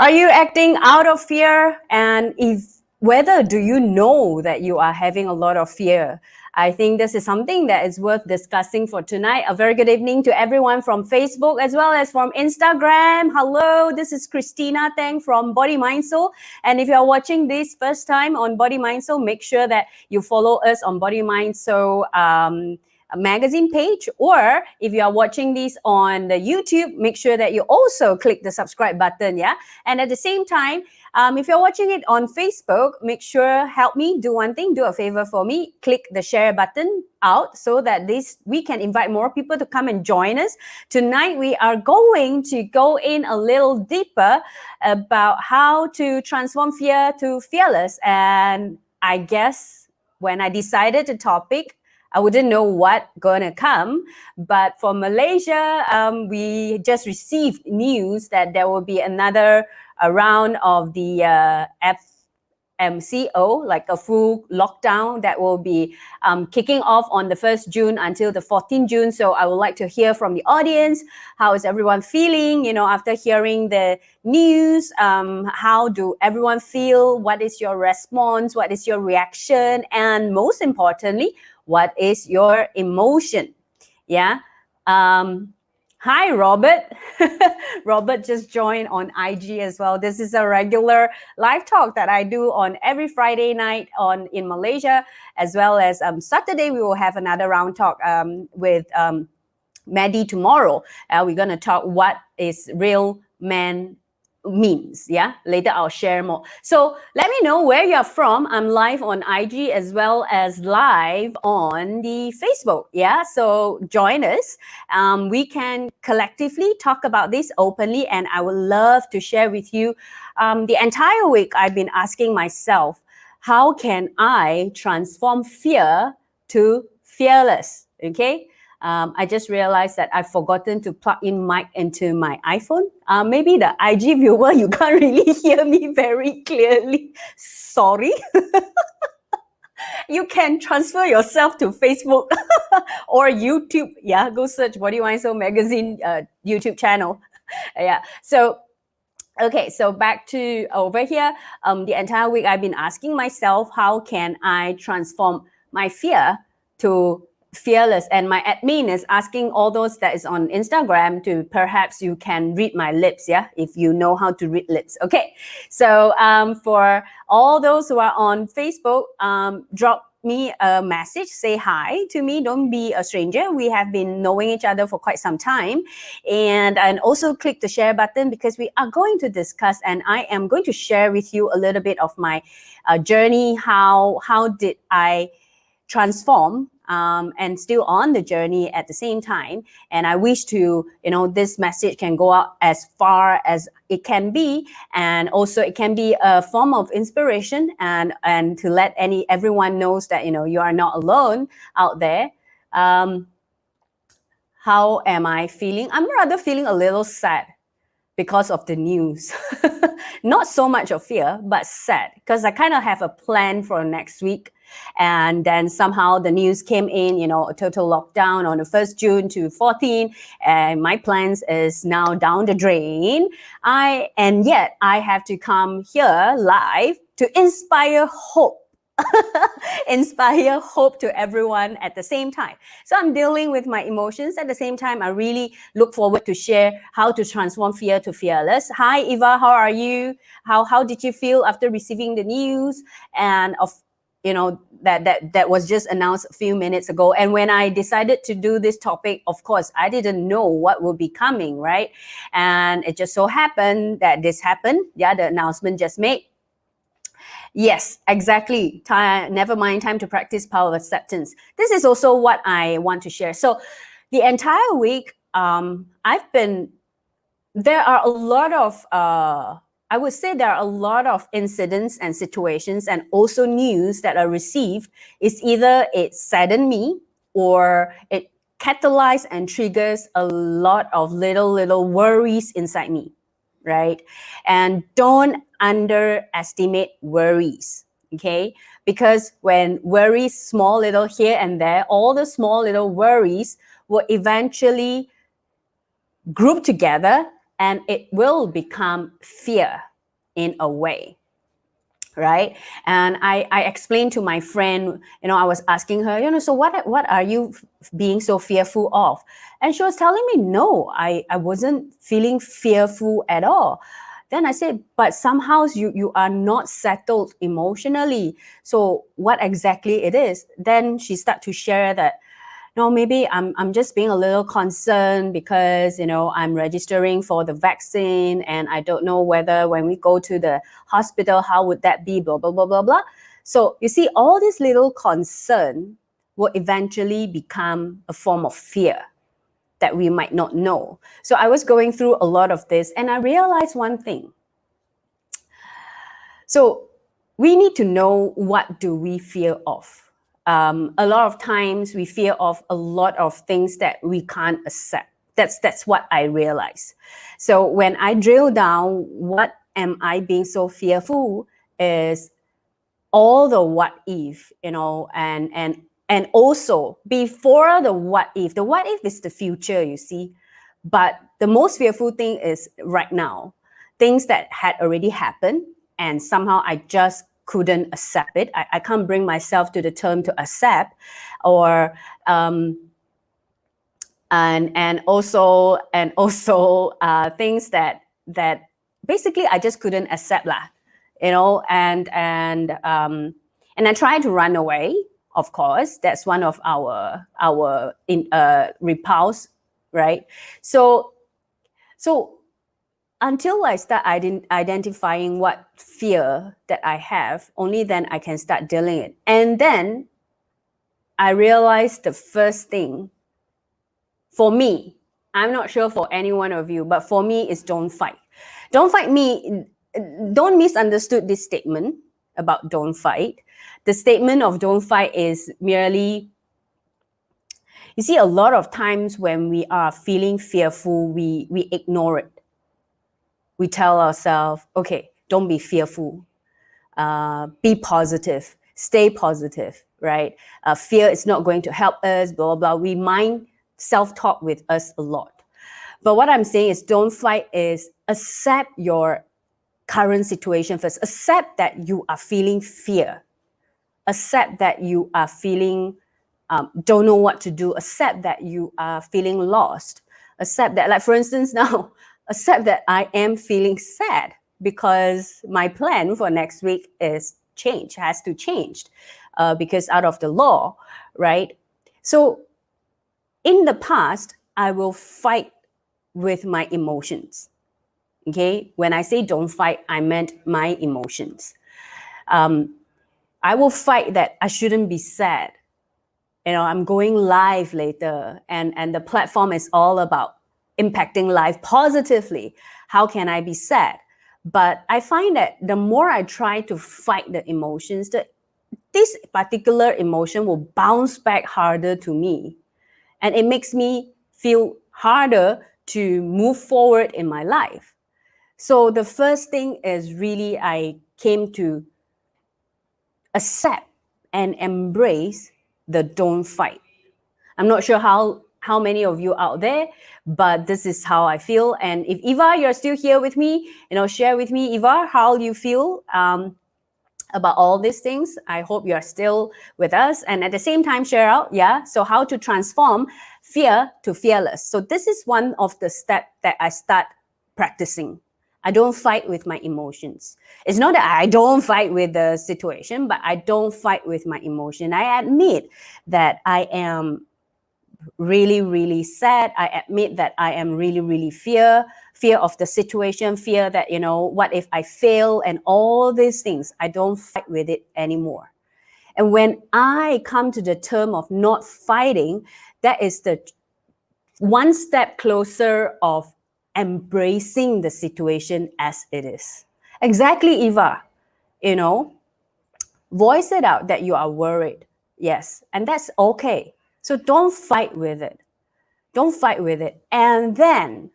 Are you acting out of fear? And whether do you know that you are having a lot of fear? I think this is something that is worth discussing for tonight. A very good evening to everyone from Facebook as well as from Instagram. Hello, this is Christina Tang from Body Mind Soul. And if you're watching this first time on Body Mind Soul, make sure that you follow us on Body Mind Soul magazine page, or if you are watching this on the YouTube, make sure that you also click the subscribe button. And at the same time, if you're watching it on Facebook, make sure, help me do one thing, do a favor for me, click the share button out so that we can invite more people to come and join us. Tonight we are going to go in a little deeper about how to transform fear to fearless. And I guess when I decided the topic, I wouldn't know what gonna come, but for Malaysia, we just received news that there will be another round of the FMCO, like a full lockdown that will be kicking off on the 1st June until the 14th June. So I would like to hear from the audience. How is everyone feeling, after hearing the news? How do everyone feel? What is your response? What is your reaction? And most importantly, what is your emotion? Hi, Robert. Robert just joined on IG as well. This is a regular live talk that I do on every Friday night in Malaysia, as well as Saturday we will have another round talk with Maddie tomorrow. We're going to talk what is real man means. Later I'll share more. So let me know where you're from. I'm live on IG as well as live on the Facebook. So join us. We can collectively talk about this openly, and I would love to share with you. The entire week I've been asking myself, how can I transform fear to fearless? Okay. I just realized that I've forgotten to plug in mic into my iPhone. Maybe the IG viewer, you can't really hear me very clearly. Sorry. You can transfer yourself to Facebook or YouTube. Go search Body Mind Soul Magazine YouTube channel. Okay, so back to over here. The entire week I've been asking myself, how can I transform my fear to fearless? And my admin is asking all those that is on Instagram to perhaps you can read my lips, if you know how to read lips. Okay, so for all those who are on Facebook, drop me a message, say hi to me. Don't be a stranger. We have been knowing each other for quite some time. And also click the share button, because we are going to discuss, and I am going to share with you a little bit of my journey. How did I transform and still on the journey at the same time. And I wish to, this message can go out as far as it can be. And also it can be a form of inspiration and to let everyone knows that, you are not alone out there. How am I feeling? I'm rather feeling a little sad because of the news. Not so much of fear, but sad, because I kind of have a plan for next week. And then somehow the news came in, a total lockdown on the 1st June to 14. And my plans is now down the drain. And yet I have to come here live to inspire hope. Inspire hope to everyone at the same time. So I'm dealing with my emotions. At the same time, I really look forward to share how to transform fear to fearless. Hi, Eva, how are you? How did you feel after receiving the news? And that was just announced a few minutes ago. And when I decided to do this topic, of course, I didn't know what will be coming, right? And it just so happened that this happened. The announcement just made. Yes, exactly. Never mind, time to practice power of acceptance. This is also what I want to share. So the entire week, there are a lot of, I would say there are a lot of incidents and situations and also news that are received. It's either it saddened me or it catalyzes and triggers a lot of little worries inside me, right? And don't underestimate worries, okay? Because when worries, small little here and there, all the small little worries will eventually group together and it will become fear, in a way, right? And I explained to my friend, I was asking her, so what are you being so fearful of? And she was telling me, no, I wasn't feeling fearful at all. Then I said, but somehow you are not settled emotionally. So what exactly it is? Then she started to share that, no, maybe I'm just being a little concerned because, I'm registering for the vaccine and I don't know whether when we go to the hospital, how would that be, blah, blah, blah, blah, blah. So you see, all this little concern will eventually become a form of fear that we might not know. So I was going through a lot of this and I realized one thing. So we need to know, what do we fear of? A lot of times we fear of a lot of things that we can't accept. That's what I realized. So when I drill down, what am I being so fearful, is all the what if, and also before the what if. The what if is the future, you see. But the most fearful thing is right now, things that had already happened and somehow I just couldn't accept it. I can't bring myself to the term to accept, or and also things that basically I just couldn't accept lah, and I tried to run away. Of course, that's one of our repulse, right? So until I start identifying what fear that I have, only then I can start dealing it. And then I realized the first thing for me, I'm not sure for any one of you, but for me is don't fight. Don't fight me. Don't misunderstood this statement about don't fight. The statement of don't fight is merely, you see, a lot of times when we are feeling fearful, we ignore it. We tell ourselves, okay, don't be fearful. Be positive. Stay positive, right? Fear is not going to help us, blah, blah, blah. We mind self-talk with us a lot. But what I'm saying is don't fight is accept your current situation first. Accept that you are feeling fear. Accept that you are feeling don't know what to do. Accept that you are feeling lost. Accept that, like for instance now, accept that I am feeling sad because my plan for next week has to change because out of the law, right? So in the past, I will fight with my emotions. Okay, when I say don't fight, I meant my emotions. I will fight that I shouldn't be sad. I'm going live later, and the platform is all about impacting life positively. How can I be sad? But I find that the more I try to fight the emotions, this particular emotion will bounce back harder to me. And it makes me feel harder to move forward in my life. So the first thing is really I came to accept and embrace the don't fight. I'm not sure how many of you out there, but this is how I feel. And if Eva, you're still here with me, share with me, Eva, how you feel about all these things. I hope you are still with us. And at the same time, share out, so how to transform fear to fearless. So this is one of the steps that I start practicing. I don't fight with my emotions. It's not that I don't fight with the situation, but I don't fight with my emotion. I admit that I am really, really sad. I admit that I am really, really fear of the situation, fear that, what if I fail, and all these things. I don't fight with it anymore. And when I come to the term of not fighting, that is the one step closer of embracing the situation as it is. Exactly, Eva. Voice it out that you are worried. Yes, and that's okay. So don't fight with it. Don't fight with it. And then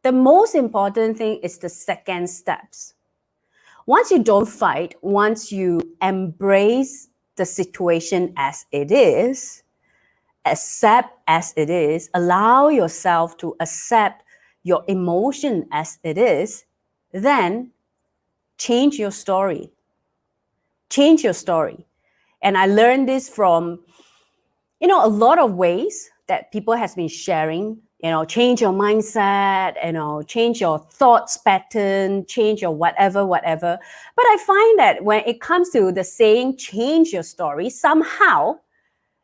the most important thing is the second steps. Once you don't fight, once you embrace the situation as it is, accept as it is, allow yourself to accept your emotion as it is, then change your story. Change your story. And I learned this from, a lot of ways that people has been sharing, change your mindset, change your thoughts pattern, change your whatever. But I find that when it comes to the saying, change your story, somehow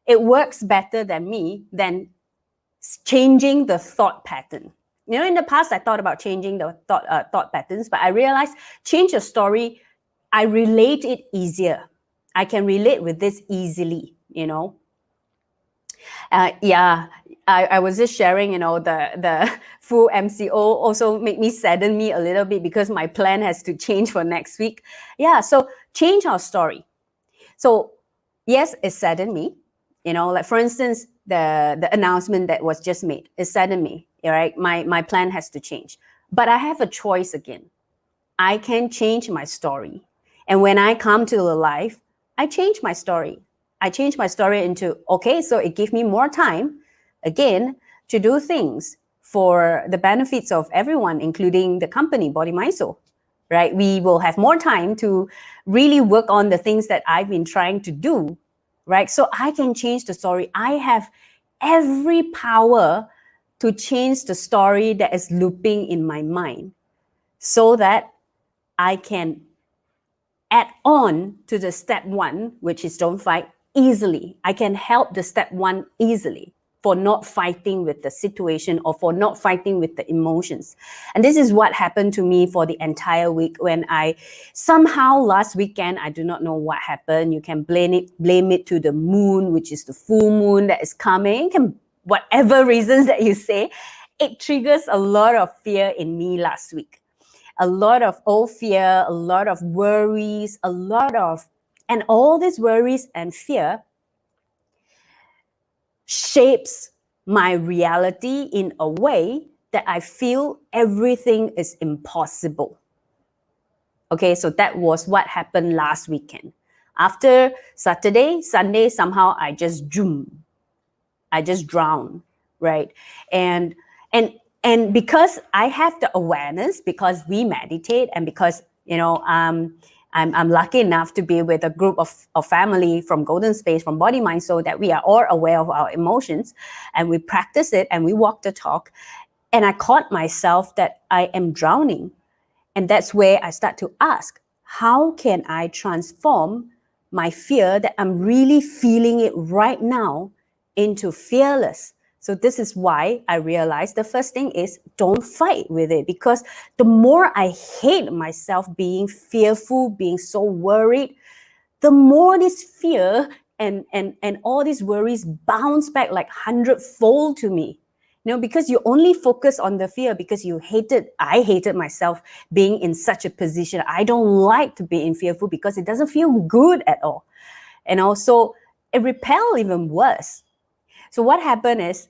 it works better than changing the thought pattern. In the past, I thought about changing the thought patterns, but I realized change your story, I relate it easier. I can relate with this easily, I was just sharing, the full MCO also made me sadden me a little bit because my plan has to change for next week. Yeah, so change our story. So yes, it saddened me. Like for instance, the announcement that was just made, it saddened me, right? My plan has to change. But I have a choice again. I can change my story. And when I come to the life, I change my story. I change my story into, okay, so it gives me more time, again, to do things for the benefits of everyone, including the company, Body, Mind, Soul, right? We will have more time to really work on the things that I've been trying to do, right? So I can change the story. I have every power to change the story that is looping in my mind so that I can add on to the step 1, which is don't fight, easily. I can help the step 1 easily for not fighting with the situation or for not fighting with the emotions. And this is what happened to me for the entire week when I somehow last weekend, I do not know what happened. You can blame it to the moon, which is the full moon that is coming. You can, whatever reasons that you say, it triggers a lot of fear in me last week. A lot of old fear, a lot of worries, and all these worries and fear shapes my reality in a way that I feel everything is impossible. Okay, so that was what happened last weekend. After Saturday, Sunday, somehow I just drown, right? And because I have the awareness, because we meditate, and because I'm lucky enough to be with a group of family from Golden Space, from Body, Mind, Soul, that we are all aware of our emotions, and we practice it, and we walk the talk. And I caught myself that I am drowning, and that's where I start to ask, how can I transform my fear that I'm really feeling it right now into fearless? So this is why I realized the first thing is don't fight with it, because the more I hate myself being fearful, being so worried, the more this fear and all these worries bounce back like 100-fold to me. Because you only focus on the fear because I hated myself being in such a position. I don't like to be in fearful because it doesn't feel good at all. So it repelled even worse. So what happened is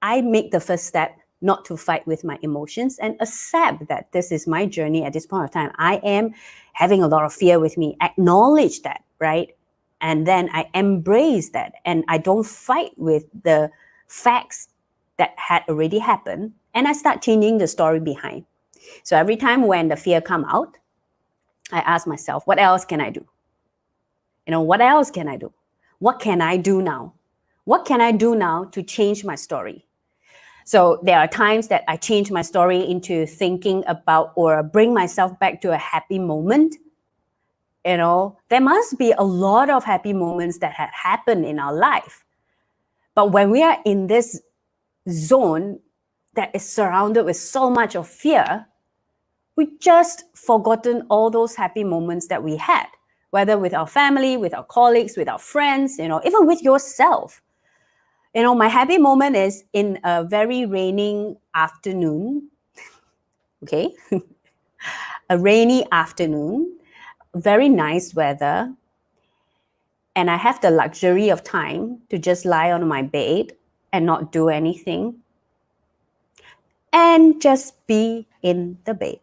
I make the first step not to fight with my emotions and accept that this is my journey at this point of time. I am having a lot of fear with me. Acknowledge that, right? And then I embrace that and I don't fight with the facts that had already happened, and I start changing the story behind. So every time when the fear come out, I ask myself, what else can I do? What else can I do? What can I do now? What can I do now to change my story? So there are times that I change my story into thinking about or bring myself back to a happy moment. There must be a lot of happy moments that have happened in our life. But when we are in this zone that is surrounded with so much of fear, we just forgotten all those happy moments that we had, whether with our family, with our colleagues, with our friends, even with yourself. My happy moment is in a very raining afternoon, okay? A rainy afternoon, very nice weather, and I have the luxury of time to just lie on my bed and not do anything and just be in the bed.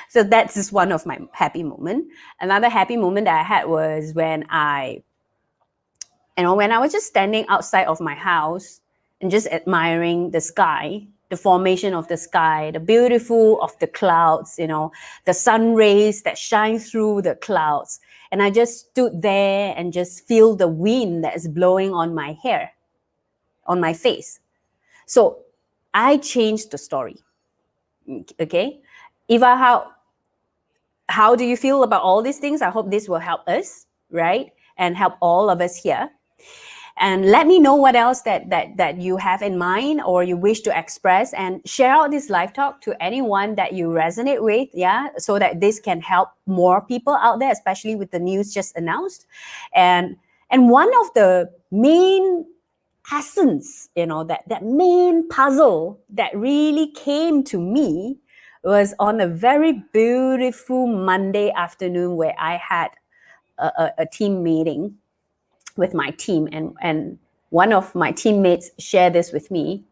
So that's just one of my happy moments. Another happy moment that I had was when I was just standing outside of my house and just admiring the sky the formation of the sky, the beautiful of the clouds, you know, the sun rays that shine through the clouds. And I just stood there and just feel the wind that is blowing on my hair, on my face. So I changed the story. Okay. Eva, how do you feel about all these things? I hope this will help us, right? And help all of us here. And let me know what else that you have in mind or you wish to express, and share out this live talk to anyone that you resonate with, yeah, so that this can help more people out there, especially with the news just announced. And one of the main essence, you know, that main puzzle that really came to me was on a very beautiful Monday afternoon where I had a team meeting with my team, and one of my teammates shared this with me,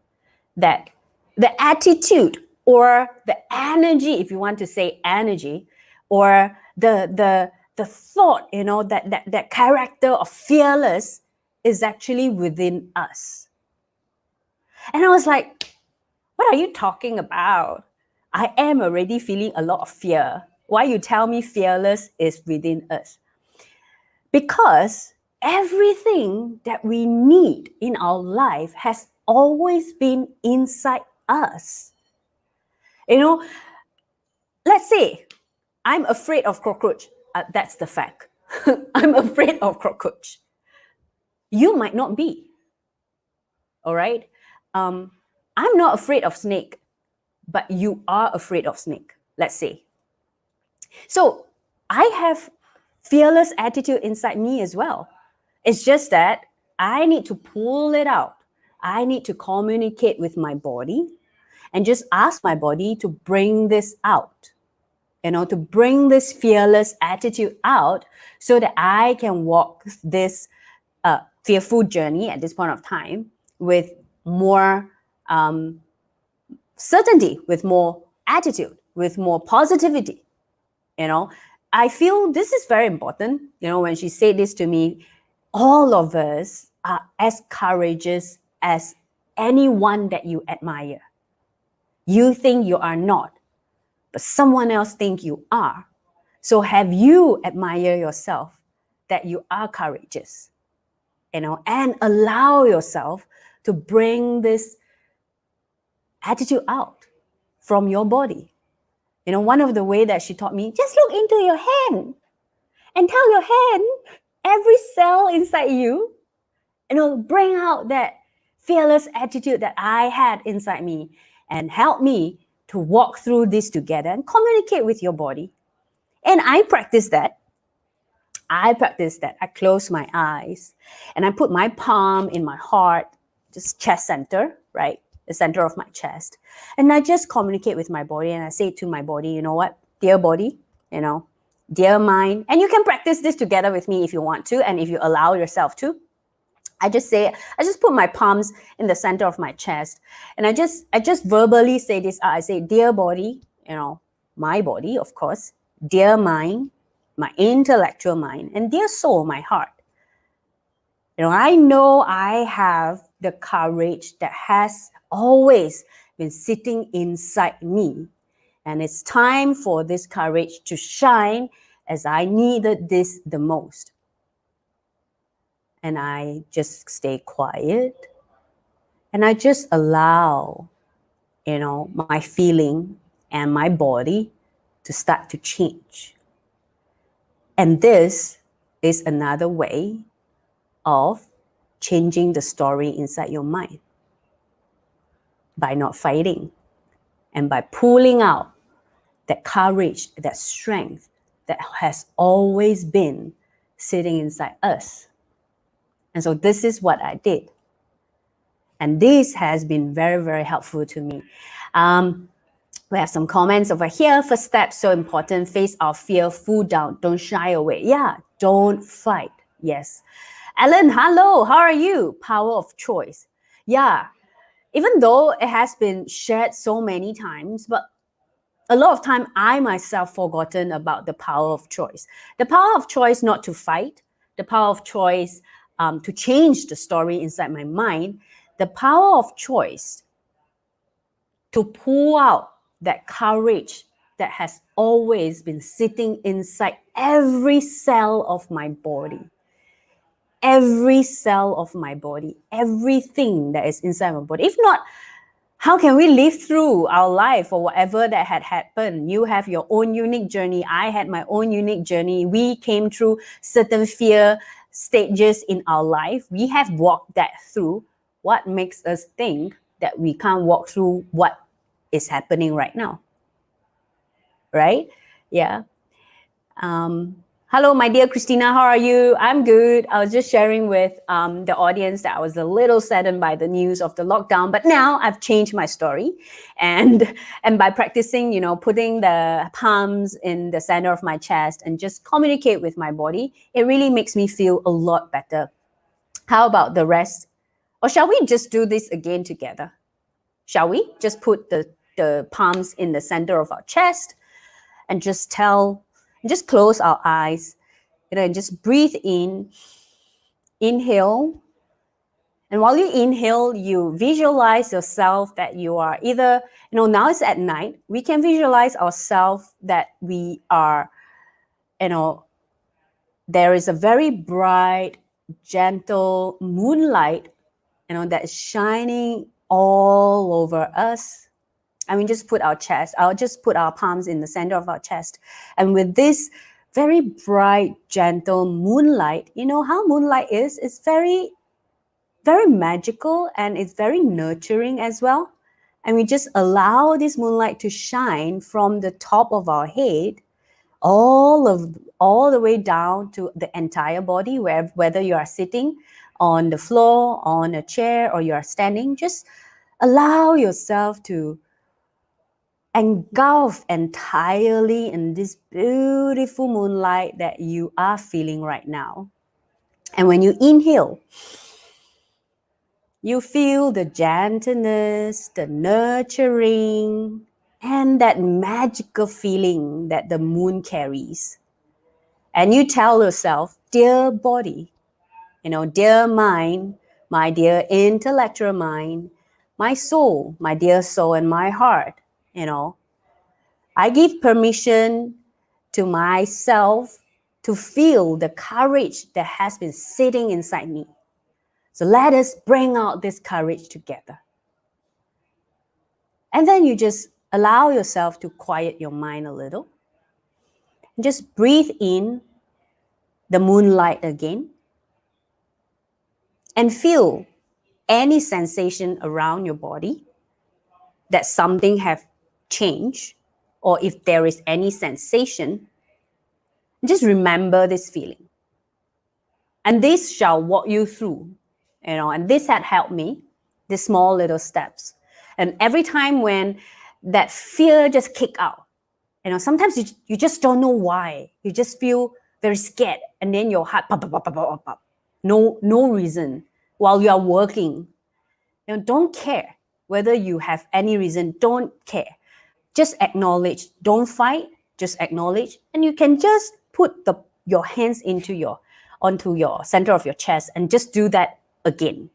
that the attitude or the energy, if you want to say energy, or the thought, you know, that character of fearless is actually within us. And I was like, what are you talking about? I am already feeling a lot of fear. Why you tell me fearless is within us? Because everything that we need in our life has always been inside us. You know, let's say I'm afraid of cockroach. That's the fact. I'm afraid of cockroach. You might not be. All right. I'm not afraid of snake, but you are afraid of snake. Let's say. So I have fearless attitude inside me as well. It's just that I need to pull it out. I need to communicate with my body and just ask my body to bring this out, you know, to bring this fearless attitude out so that I can walk this fearful journey at this point of time with more certainty, with more attitude, with more positivity. You know, I feel this is very important. You know, when she said this to me, all of us are as courageous as anyone that you admire. You think you are not, but someone else think you are. So have you admire yourself that you are courageous, you know, and allow yourself to bring this attitude out from your body. You know, one of the way that she taught me, just look into your hand and tell your hand, every cell inside you, you know, bring out that fearless attitude that I had inside me and help me to walk through this together and communicate with your body. And I practice that. I close my eyes and I put my palm in my heart, just chest center, right? The center of my chest. And I just communicate with my body and I say to my body, you know what, dear body, you know, dear mind. And you can practice this together with me if you want to, and if you allow yourself to. I just put my palms in the center of my chest and I just verbally say this. I say, dear body, you know, my body, of course, dear mind, my intellectual mind, and dear soul, my heart. You know I have the courage that has always been sitting inside me. And it's time for this courage to shine as I needed this the most. And I just stay quiet and I just allow, you know, my feeling and my body to start to change. And this is another way of changing the story inside your mind, by not fighting and by pulling out that courage, that strength that has always been sitting inside us. And so this is what I did. And this has been very, very helpful to me. We have some comments over here. First step, so important. Face our fear, full down. Don't shy away. Yeah, don't fight. Yes. Ellen, hello. How are you? Power of choice. Yeah. Even though it has been shared so many times, but a lot of time I myself forgotten about the power of choice. The power of choice not to fight. The power of choice to change the story inside my mind. The power of choice to pull out that courage that has always been sitting inside every cell of my body. Every cell of my body, everything that is inside my body. If not, how can we live through our life or whatever that had happened? You have your own unique journey. I had my own unique journey. We came through certain fear stages in our life. We have walked that through. What makes us think that we can't walk through what is happening right now? Right? Yeah. Hello, my dear Christina. How are you? I'm good. I was just sharing with the audience that I was a little saddened by the news of the lockdown, but now I've changed my story, and by practicing, putting the palms in the center of my chest and just communicate with my body, it really makes me feel a lot better. How about the rest? Or shall we just do this again together? Shall we just put the palms in the center of our chest and just close our eyes, and just breathe in, inhale. And while you inhale, you visualize yourself that you are either, now it's at night, we can visualize ourselves that we are, there is a very bright, gentle moonlight, that is shining all over us. And we just put I'll just put our palms in the center of our chest. And with this very bright, gentle moonlight, how moonlight is? It's very, very magical, and it's very nurturing as well. And we just allow this moonlight to shine from the top of our head all the way down to the entire body, whether you are sitting on the floor, on a chair, or you are standing. Just allow yourself to engulf entirely in this beautiful moonlight that you are feeling right now. And when you inhale, you feel the gentleness, the nurturing, and that magical feeling that the moon carries. And you tell yourself, dear body, dear mind, my dear intellectual mind, my soul, my dear soul, and my heart, I give permission to myself to feel the courage that has been sitting inside me. So let us bring out this courage together. And then you just allow yourself to quiet your mind a little. And just breathe in the moonlight again. And feel any sensation around your body that something have changed, or if there is any sensation, just remember this feeling. And this shall walk you through, and this had helped me, the small little steps. And every time when that fear just kick out, sometimes you just don't know why. You just feel very scared, and then your heart pop, pop, pop, pop, pop, pop. No reason. While you are working, don't care whether you have any reason. Don't care. Just acknowledge. Don't fight. Just acknowledge, and you can just put your hands onto your center of your chest and just do that again.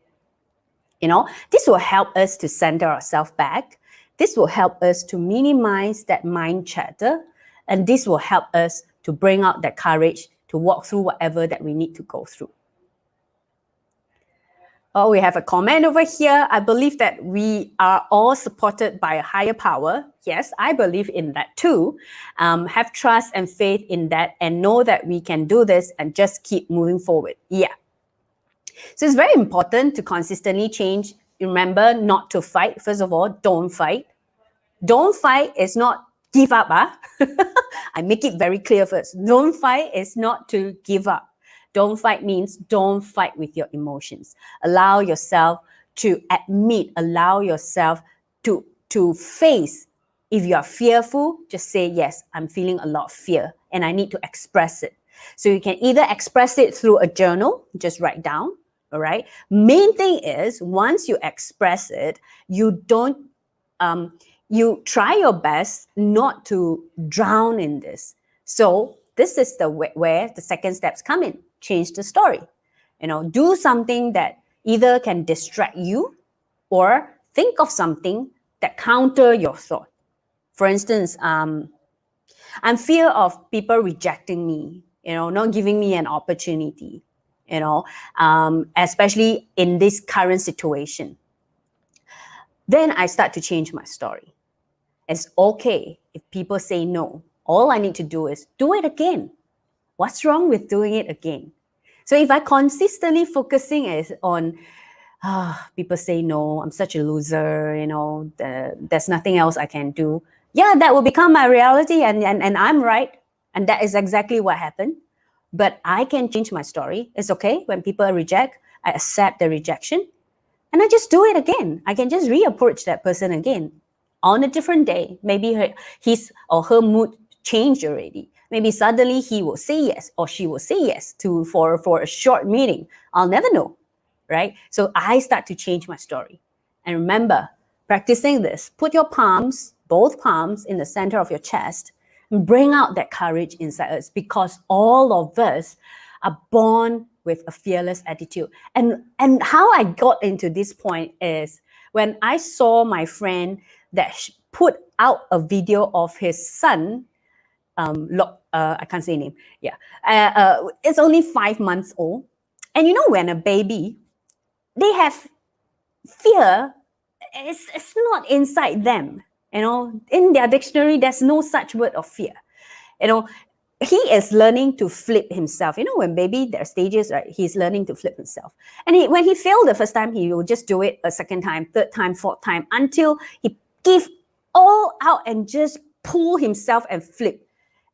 This will help us to center ourselves back. This will help us to minimize that mind chatter, and this will help us to bring out that courage to walk through whatever that we need to go through. Oh, we have a comment over here. I believe that we are all supported by a higher power. Yes, I believe in that too. Have trust and faith in that, and know that we can do this and just keep moving forward. Yeah. So it's very important to consistently change. Remember not to fight. First of all, don't fight. Don't fight is not give up. I make it very clear first. Don't fight is not to give up. Don't fight means don't fight with your emotions. Allow yourself to admit, allow yourself to face. If you are fearful, just say, yes, I'm feeling a lot of fear and I need to express it. So you can either express it through a journal, just write down, all right? Main thing is, once you express it, you try your best not to drown in this. So this is where the second steps come in. Change the story. Do something that either can distract you, or think of something that counter your thought. For instance, I'm fear of people rejecting me, not giving me an opportunity, especially in this current situation. Then I start to change my story. It's okay if people say no. All I need to do is do it again. What's wrong with doing it again? So if I consistently focusing is on, people say no, I'm such a loser, there's nothing else I can do. Yeah, that will become my reality, and I'm right. And that is exactly what happened. But I can change my story. It's okay when people reject, I accept the rejection, and I just do it again. I can just reapproach that person again on a different day. Maybe his or her mood changed already. Maybe suddenly he will say yes or she will say yes for a short meeting. I'll never know, right? So I start to change my story. And remember, practicing this, put your palms, both palms, in the center of your chest and bring out that courage inside us, because all of us are born with a fearless attitude. And how I got into this point is when I saw my friend that put out a video of his son. I can't say name. Yeah, it's only 5 months old, and when a baby, they have fear. It's not inside them. In their dictionary, there's no such word of fear. He is learning to flip himself. When baby, there are stages, right? He's learning to flip himself. And when he failed the first time, he will just do it a second time, third time, fourth time, until he give all out and just pull himself and flip.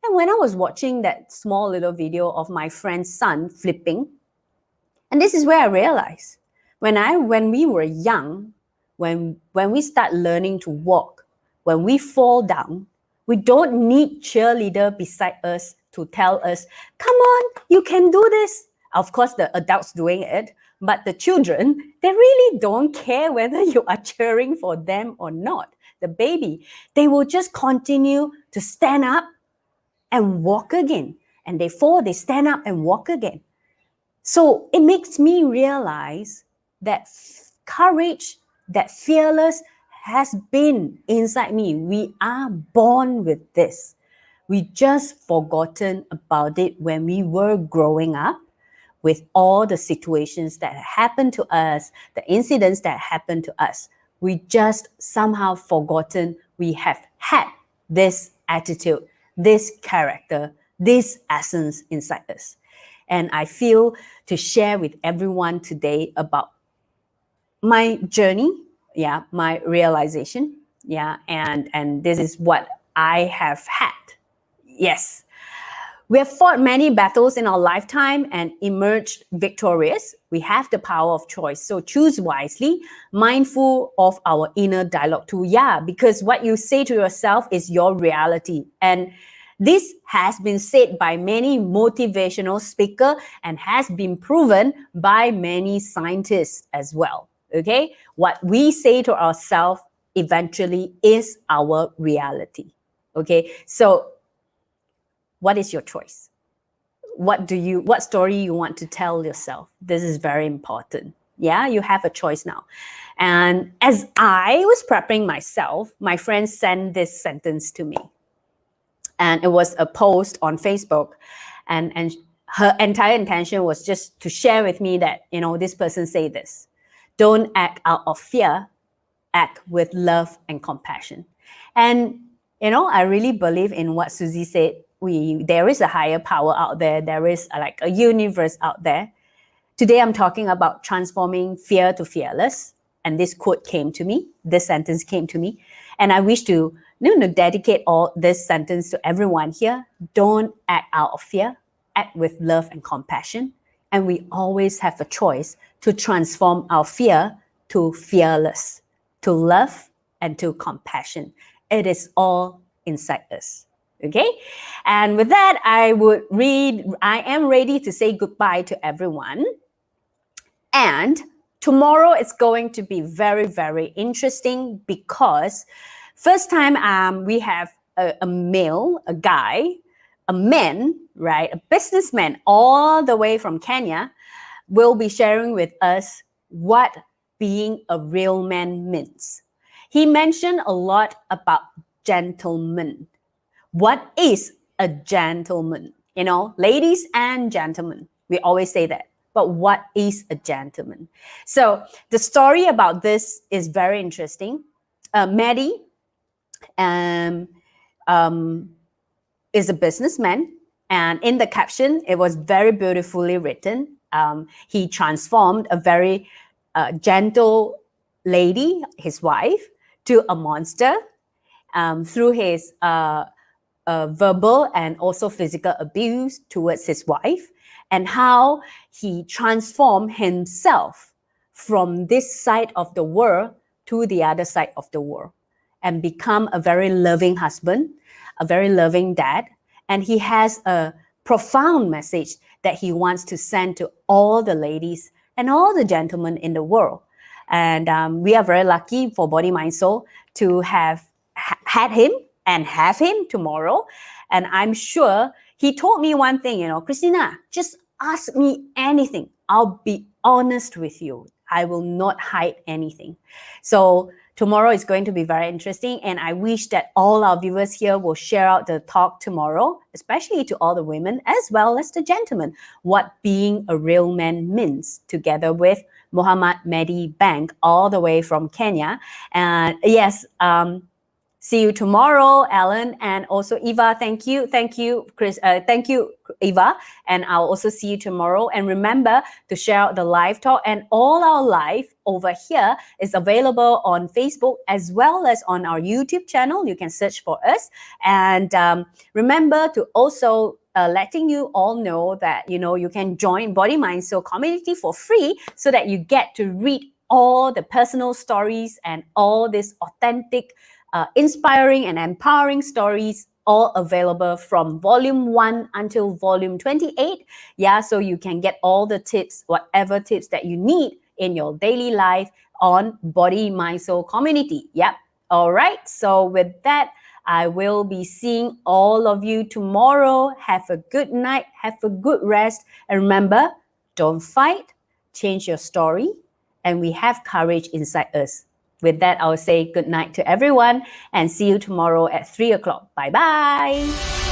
And when I was watching that small little video of my friend's son flipping, and this is where I realized, when we were young, when we start learning to walk, when we fall down, we don't need cheerleader beside us to tell us, come on, you can do this. Of course, the adults doing it, but the children, they really don't care whether you are cheering for them or not. The baby, they will just continue to stand up and walk again. And they fall, they stand up and walk again. So it makes me realize that courage, that fearless has been inside me. We are born with this. We just forgotten about it when we were growing up, with all the situations that happened to us, the incidents that happened to us. We just somehow forgotten we have had this attitude, this character, this essence inside us. And I feel to share with everyone today about my journey, my realization, and this is what I have had. Yes, we have fought many battles in our lifetime and emerged victorious. We have the power of choice, so choose wisely, mindful of our inner dialogue too. Because what you say to yourself is your reality, and this has been said by many motivational speakers and has been proven by many scientists as well. Okay, what we say to ourselves eventually is our reality. Okay, so what is your choice? What story you want to tell yourself? This is very important. You have a choice now. And as I was prepping myself, my friend sent this sentence to me. And it was a post on Facebook. And her entire intention was just to share with me that, this person say this: don't act out of fear, act with love and compassion. And, I really believe in what Susie said. There is a higher power out there. There is like a universe out there. Today, I'm talking about transforming fear to fearless. And this quote came to me. This sentence came to me. And I wish to dedicate all this sentence to everyone here. Don't act out of fear. Act with love and compassion. And we always have a choice to transform our fear to fearless, to love and to compassion. It is all inside us. Okay? And with that, I am ready to say goodbye to everyone. And tomorrow it's going to be very, very interesting, because first time we have a male, a guy, a man, right? A businessman all the way from Kenya will be sharing with us what being a real man means. he mentioned a lot about gentlemen. What is a gentleman? You know, ladies and gentlemen, we always say that. But what is a gentleman? So the story about this is very interesting. Maddie is a businessman, and in the caption, it was very beautifully written. He transformed a very gentle lady, his wife, to a monster through his verbal and also physical abuse towards his wife, and how he transformed himself from this side of the world to the other side of the world and become a very loving husband, a very loving dad. And he has a profound message that he wants to send to all the ladies and all the gentlemen in the world. And we are very lucky for Body Mind Soul to have had him and have him tomorrow. And I'm sure he told me one thing, you know, Christina, just ask me anything. I'll be honest with you. I will not hide anything. So tomorrow is going to be very interesting. And I wish that all our viewers here will share out the talk tomorrow, especially to all the women as well as the gentlemen, what being a real man means, together with Muhammad Mehdi Bank, all the way from Kenya. And yes, see you tomorrow, Alan, and also Eva. Thank you, Chris. Thank you, Eva. And I'll also see you tomorrow. And remember to share out the live talk. And all our live over here is available on Facebook as well as on our YouTube channel. You can search for us. And remember to also letting you all know that you can join Body Mind Soul community for free, so that you get to read all the personal stories and all this authentic, inspiring and empowering stories, all available from volume 1 until volume 28. Yeah, so you can get all the tips, whatever tips that you need in your daily life on Body Mind Soul community. Yep. All right. So with that, I will be seeing all of you tomorrow. Have a good night. Have a good rest. And remember, don't fight. Change your story. And we have courage inside us. With that, I'll say good night to everyone and see you tomorrow at 3 o'clock. Bye-bye.